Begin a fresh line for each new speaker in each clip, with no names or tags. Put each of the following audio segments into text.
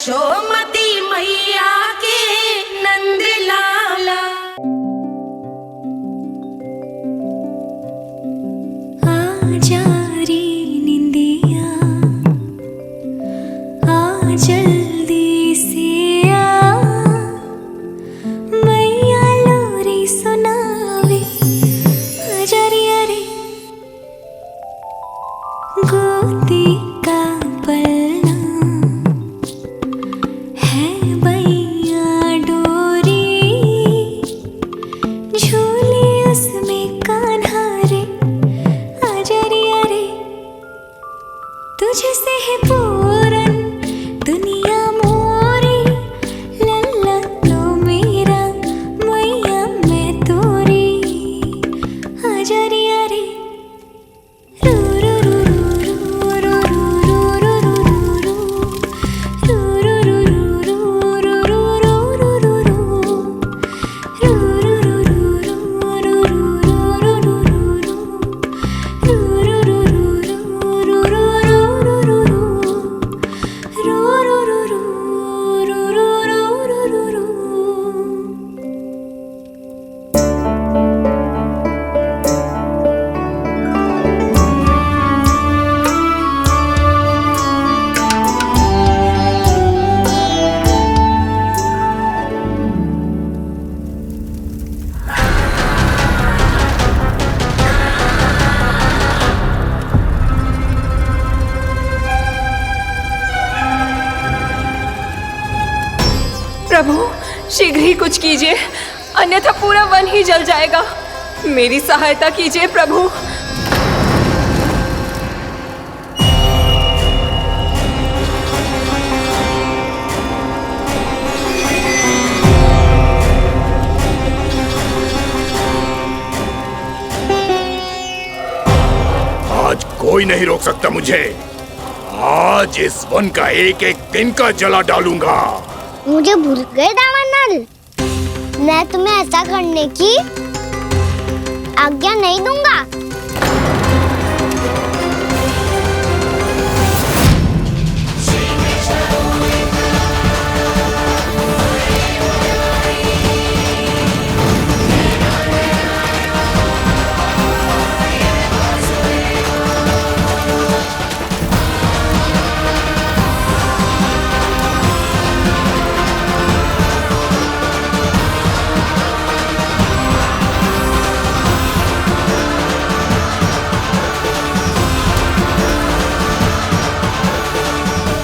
यशोमती मैया के नंद लाला। आजा रे निंदिया आ जल्दी से आ, मैया लोरी सुनावे आजा रे अरे गोदी का पलना है बैया डोरी, झूले उसमें कान्हा रे आजा रे अरे तुझसे है पूरन दुनिया मोरी, लल्ला तो मेरा मैया मैं तोरी आजा रे अरे
प्रभु शीघ्र ही कुछ कीजिए, अन्यथा पूरा वन ही जल जाएगा। मेरी सहायता कीजिए प्रभु।
आज कोई नहीं रोक सकता मुझे। आज इस वन का एक एक दिन का जला डालूंगा।
मुझे भूल गए दावानल, मैं तुम्हें ऐसा करने की आज्ञा नहीं दूंगा।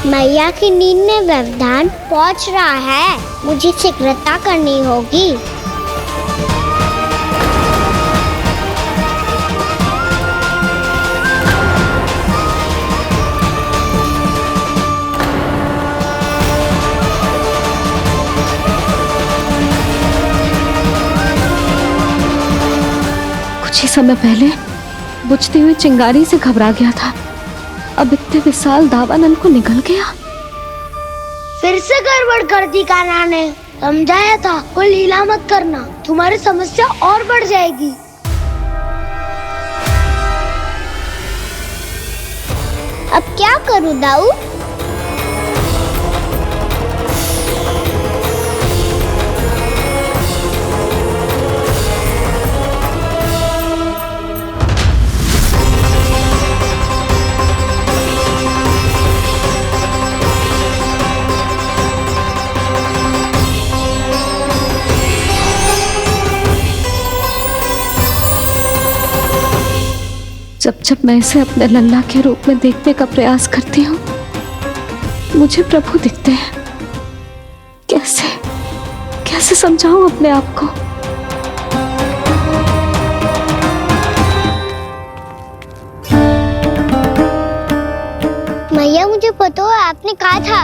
मैया की नींद में व्यवधान पहुंच रहा है, मुझे शीघ्रता करनी होगी।
कुछ ही समय पहले बुझती हुई चिंगारी से घबरा गया था, अब इतने विशाल दावानल को निगल गया।
फिर से गड़बड़ कर दी कान्हा ने, समझाया था कोई लीला मत करना, तुम्हारी समस्या और बढ़ जाएगी। अब क्या करूं दाऊ?
जब जब मैं इसे अपने लल्ला के रूप में देखने का प्रयास करती हूँ, मुझे प्रभु दिखते हैं। कैसे कैसे समझाऊं अपने आप को?
मैया मुझे पता है आपने कहा था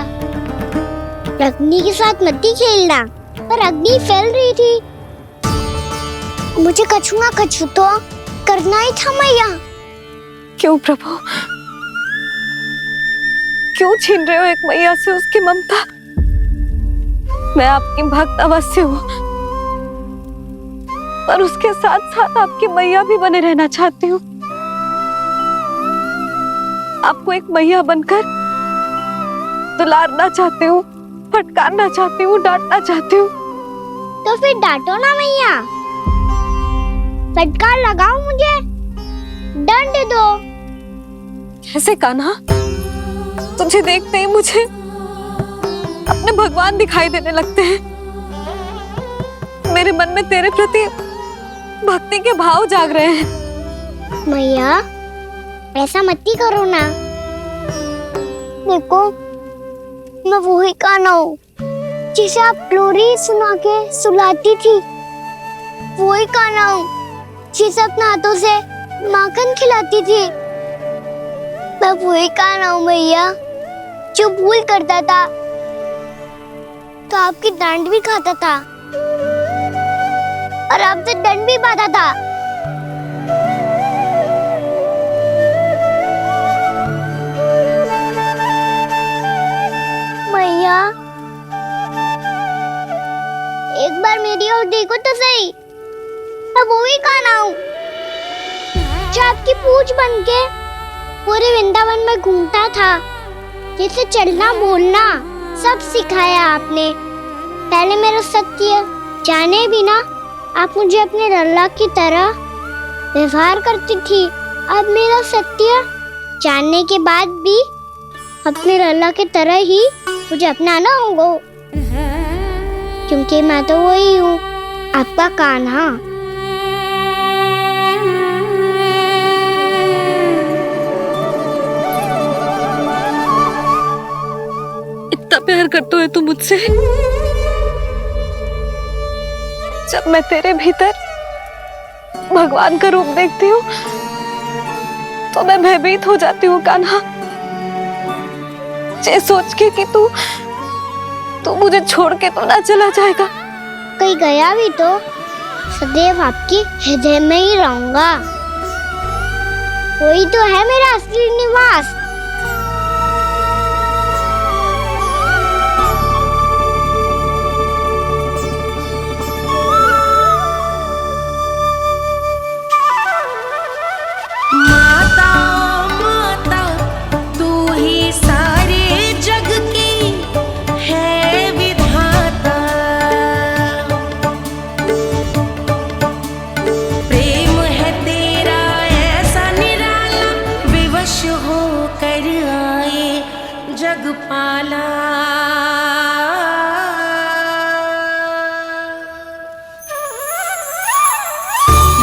अग्नि के साथ मत ही खेलना, पर अग्नि फैल रही थी। मुझे कछुआ तो करना ही था मैया।
क्यों प्रभु, क्यों छीन रहे हो एक मैया से उसकी ममता? मैं आपकी भक्त अवश्य हूँ, पर उसके साथ साथ आपकी मैया भी बने रहना चाहती हूँ। आपको एक मैया बनकर दुलारना चाहती हूँ। फटकारना चाहती हूँ, डांटना चाहती हूँ।
तो फिर डांटो ना मैया, फटकार लगाओ मुझे, दंड दो।
कैसे कान्हा? तुझे देखते ही मुझे अपने भगवान दिखाई देने लगते हैं। मेरे मन में तेरे प्रति भक्ति के भाव जाग रहे हैं।
मैया ऐसा मत ही करो ना। देखो मैं वही कान्हा हूँ जिसे आप लोरी सुना के सुलाती थी। वही कान्हा हूँ जिसे अपने हाथों से माखन खिलाती थी। मैं वही कान्हा हूँ मैया जो भूल करता था तो आपकी डांट भी खाता था और आपसे दंड भी पाता था। मैया एक बार मेरी ओर देखो तो सही। मैं वही कान्हा हूँ जो आपकी पूंछ बन के पूरे वृंदावन में घूमता था। जिसे चलना बोलना सब सिखाया आपने। पहले मेरा सत्य जाने बिना आप मुझे अपने लल्ला की तरह व्यवहार करती थी। अब मेरा सत्य जानने के बाद भी अपने लल्ला की तरह ही मुझे अपनाना होगा, क्योंकि मैं तो वही हूँ, आपका कान्हा।
इतना प्यार करते हो तुम मुझसे? जब मैं तेरे भीतर भगवान का रूप देखती हूँ तो मैं भयभीत हो जाती हूँ कान्हा। ये सोच के कि तू मुझे छोड़ के तो ना चला जाएगा।
कहीं गया भी तो सदैव आपके हृदय में ही रहूंगा। वही तो है मेरा असली निवास।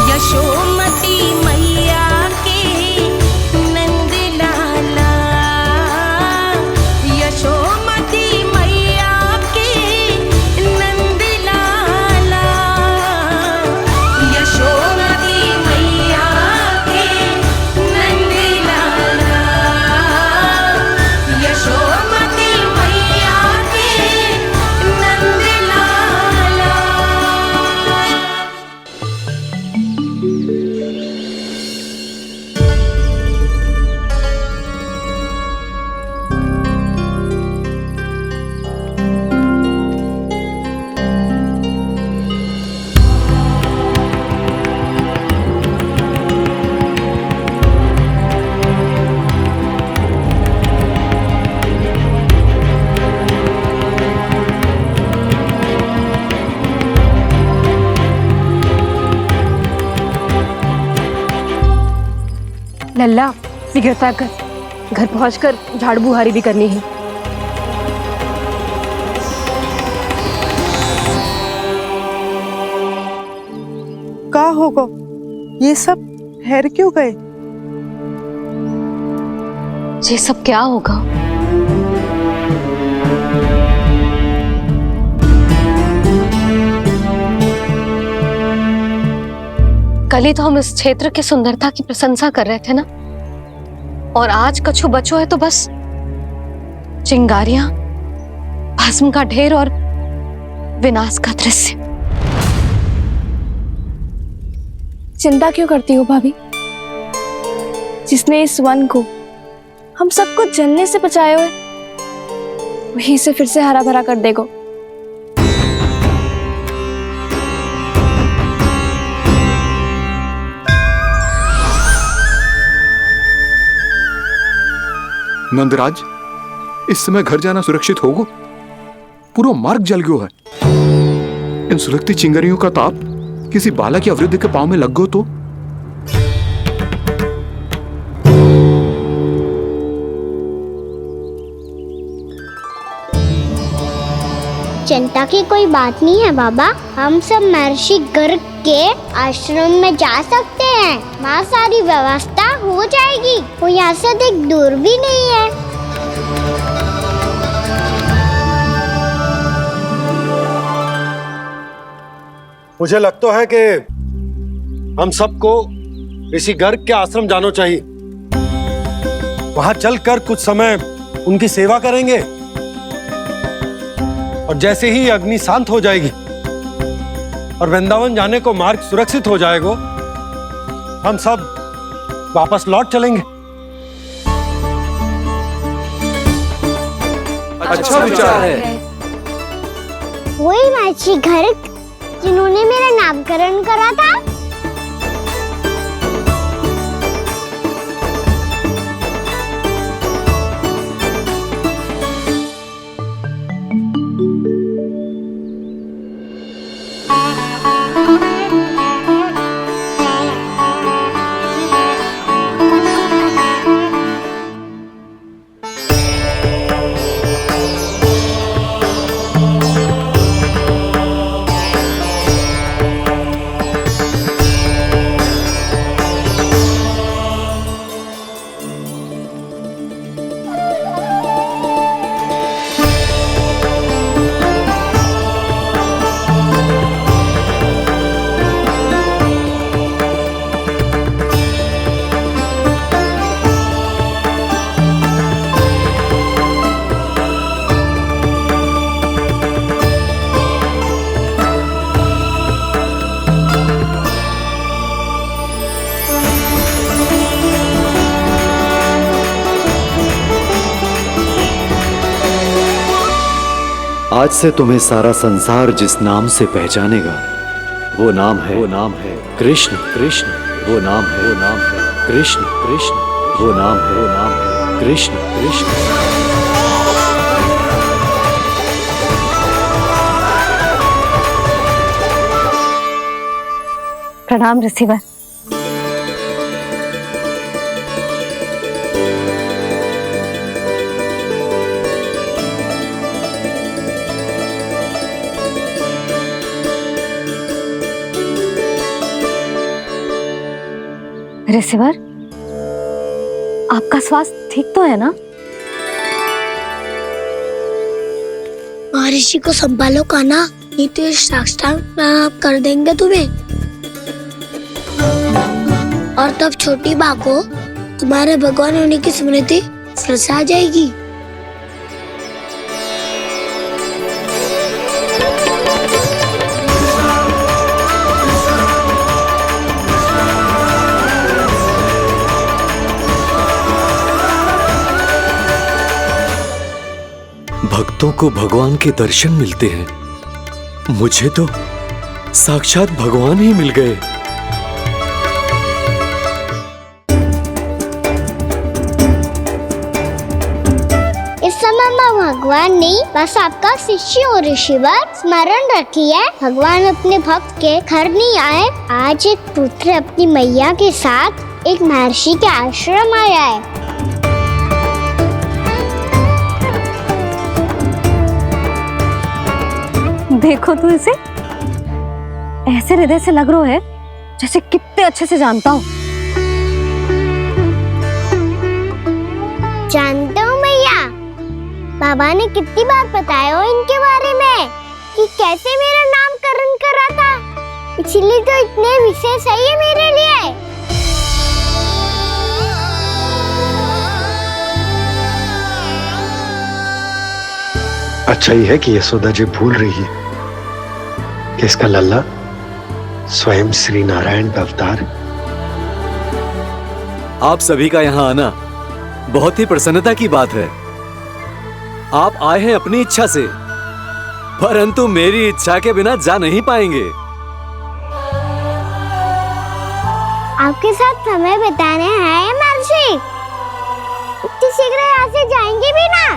यशोमती मैया के नंद लाला, यशोमती मैया के नंद लाला, यशोमती मैया के नंद लाला, यशोमती मैया के नंद लाला।
लल्ला शीघ्रता कर, घर पहुंचकर झाड़ू बुहारी भी करनी है।
का होगा? ये सब ठहर क्यों गए?
ये सब क्या होगा? कल ही तो हम इस क्षेत्र की सुंदरता की प्रशंसा कर रहे थे ना, और आज कछु बचो है तो बस चिंगारियां, भस्म का ढेर और विनाश का दृश्य।
चिंता क्यों करती हो भाभी? जिसने इस वन को हम सबको जलने से बचाए हुए, वही इसे फिर से हरा भरा कर देगा।
नंदराज, इस समय घर जाना सुरक्षित होगा?
पूरा मार्ग जल गयो है। इन सुलगती चिंगारियों का ताप किसी बालक या वृद्ध के पांव में लग गयो तो?
चिंता की कोई बात नहीं है बाबा, हम सब महर्षि गर्ग के आश्रम में जा सकते हैं। वहाँ सारी व्यवस्था हो जाएगी, वो यहाँ से अधिक दूर भी नहीं है।
मुझे लगता है कि हम सबको ऋषि गर्ग के आश्रम जाना चाहिए। वहां चलकर कुछ समय उनकी सेवा करेंगे और जैसे ही अग्नि शांत हो जाएगी और वृंदावन जाने को मार्ग सुरक्षित हो जाएगा, हम सब वापस लौट चलेंगे।
अच्छा विचार है।
वही महर्षि गर्ग जिन्होंने मेरा नामकरण करा था।
आज से तुम्हें सारा संसार जिस नाम से पहचानेगा वो नाम है कृष्ण। कृष्ण वो नाम है कृष्ण। कृष्ण वो नाम है कृष्ण। कृष्ण।
प्रणाम ऋषिवर। ऋषिवर, आपका स्वास्थ्य ठीक तो है ना?
महर्षि को संभालो कान्हा, नहीं तो ये साष्टांग प्रणाम कर देंगे तुम्हें। और तब छोटी बा को तुम्हारे भगवान होने की स्मृति फिर से आ जाएगी।
भक्तों को भगवान के दर्शन मिलते हैं, मुझे तो साक्षात भगवान ही मिल गए।
इस समय मैं भगवान नहीं, बस आपका शिष्य हूँ ऋषिवर। स्मरण रखिए, भगवान अपने भक्त के घर नहीं आए। आज एक पुत्र अपनी मैया के साथ एक महर्षि के आश्रम आया है।
देखो तो इसे, ऐसे हृदय से लग रहा है जैसे कितने अच्छे से जानता हूँ।
जानता हूँ मैया, बाबा ने कितनी बार बताया हो इनके बारे में कि कैसे मेरा नामकरण करा था, इसलिए तो इतने विशेष है ये मेरे लिए।
अच्छा ही है कि यशोदा जी भूल रही है कि इसका लल्ला स्वयं श्री नारायण का अवतार है।
आप सभी का यहाँ आना बहुत ही प्रसन्नता की बात है। आप आए हैं अपनी इच्छा से, परंतु मेरी इच्छा के बिना जा नहीं पाएंगे।
आपके साथ समय बिताने हैं महर्षि, इतनी शीघ्र यहाँ से जाएंगे भी ना?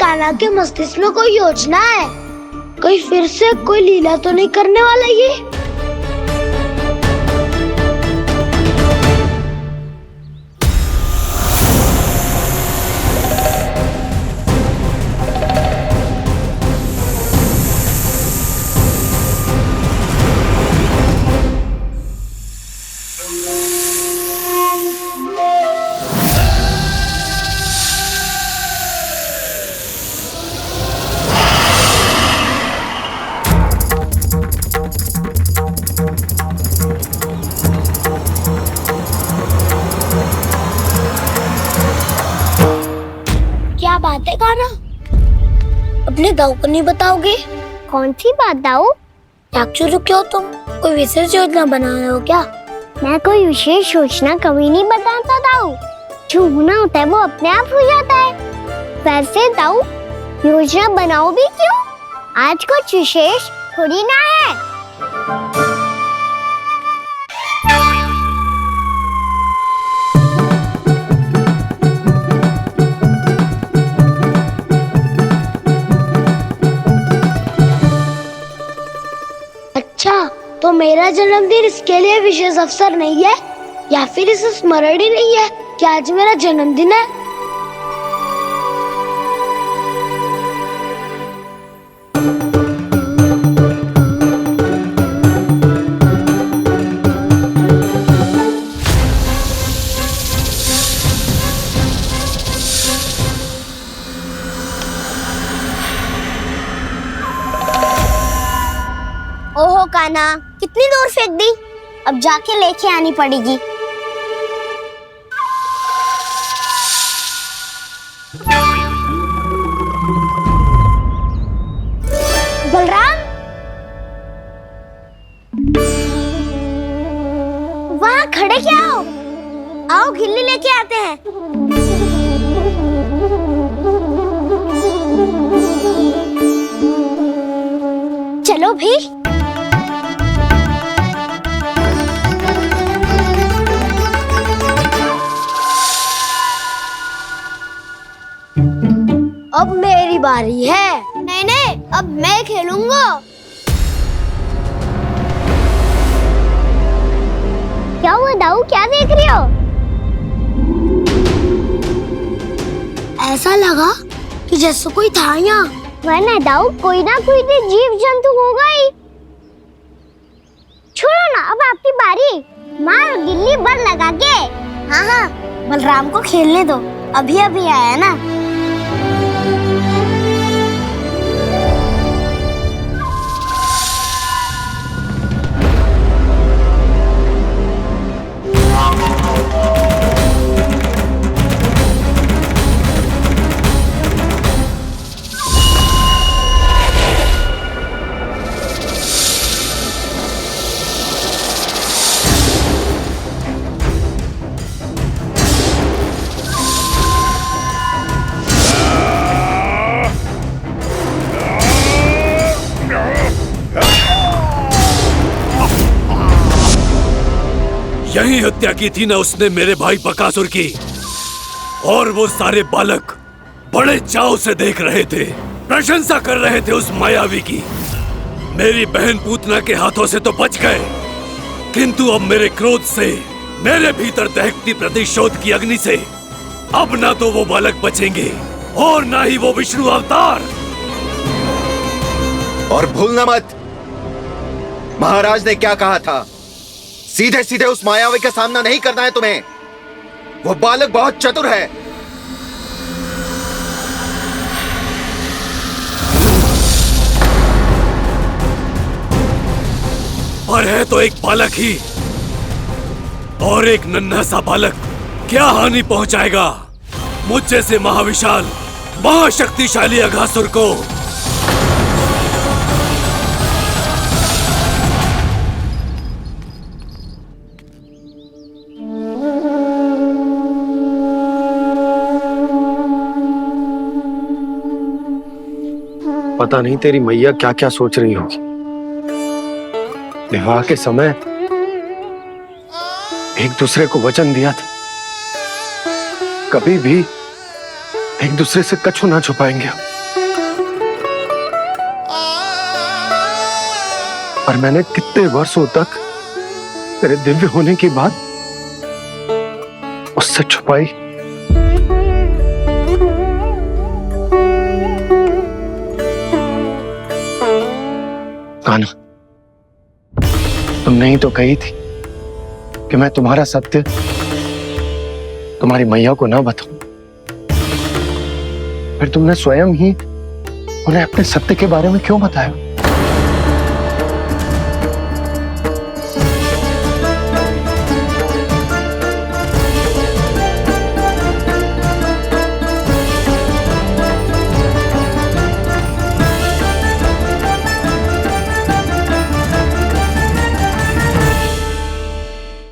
कान्हा के मस्तिष्क में कोई योजना है? कहीं फिर से कोई लीला तो नहीं करने वाला ये? क्या बात है कान्हा? अपने दाऊ को नहीं बताओगे? कौन सी बात दाऊ? याक्षुरु क्यों तुम कोई विशेष योजना बना रहे हो क्या? मैं कोई विशेष योजना कभी नहीं बताता दाऊ। जो होना होता है वो अपने आप हो जाता है। वैसे दाऊ योजना बनाओ भी क्यों? आज कुछ विशेष थोड़ी ना है। अच्छा, तो मेरा जन्मदिन इसके लिए विशेष अवसर नहीं है या फिर इसे स्मरण ही नहीं है कि आज मेरा जन्मदिन है? ओहो कान्हा, कितनी दूर फेंक दी? अब जाके लेके आनी पड़ेगी। बलराम, वहाँ खड़े क्या हो? आओ गिल्ली लेके आते हैं। चलो भी। अब मेरी बारी है। नहीं नहीं, अब मैं खेलूंगा। क्या हुआ दाऊ, क्या देख रही हो? ऐसा लगा कि जैसे कोई था यहाँ। वरना दाऊ कोई ना कोई तो जीव जंतु होगा ही। छोड़ो ना, अब आपकी बारी। मार गिल्ली बल लगा के। हाँ हाँ, बलराम को खेलने दो, अभी अभी आया ना।
यही हत्या की थी ना उसने मेरे भाई बकासुर की। और वो सारे बालक बड़े चाव से देख रहे थे, प्रशंसा कर रहे थे उस मायावी की। मेरी बहन पूतना के हाथों से तो बच गए, किंतु अब मेरे क्रोध से, मेरे भीतर दहकती प्रतिशोध की अग्नि से अब ना तो वो बालक बचेंगे और ना ही वो विष्णु अवतार।
और भूलना मत, महाराज ने क्या कहा था, सीधे सीधे उस मायावी का सामना नहीं करना है तुम्हें। वो बालक बहुत चतुर है।
और है तो एक बालक ही, और एक नन्हा सा बालक क्या हानि पहुंचाएगा मुझ जैसे महाविशाल महाशक्तिशाली अघासुर को।
पता नहीं तेरी मैया क्या क्या सोच रही होगी। विवाह के समय एक दूसरे को वचन दिया था, कभी भी एक दूसरे से कछु ना छुपाएंगे। पर मैंने कितने वर्षों तक तेरे दिव्य होने की बात उससे छुपाई। कान्हा, तुमने ही तो कही थी कि मैं तुम्हारा सत्य तुम्हारी मैया को ना बताऊं। फिर तुमने स्वयं ही उन्हें अपने सत्य के बारे में क्यों बताया?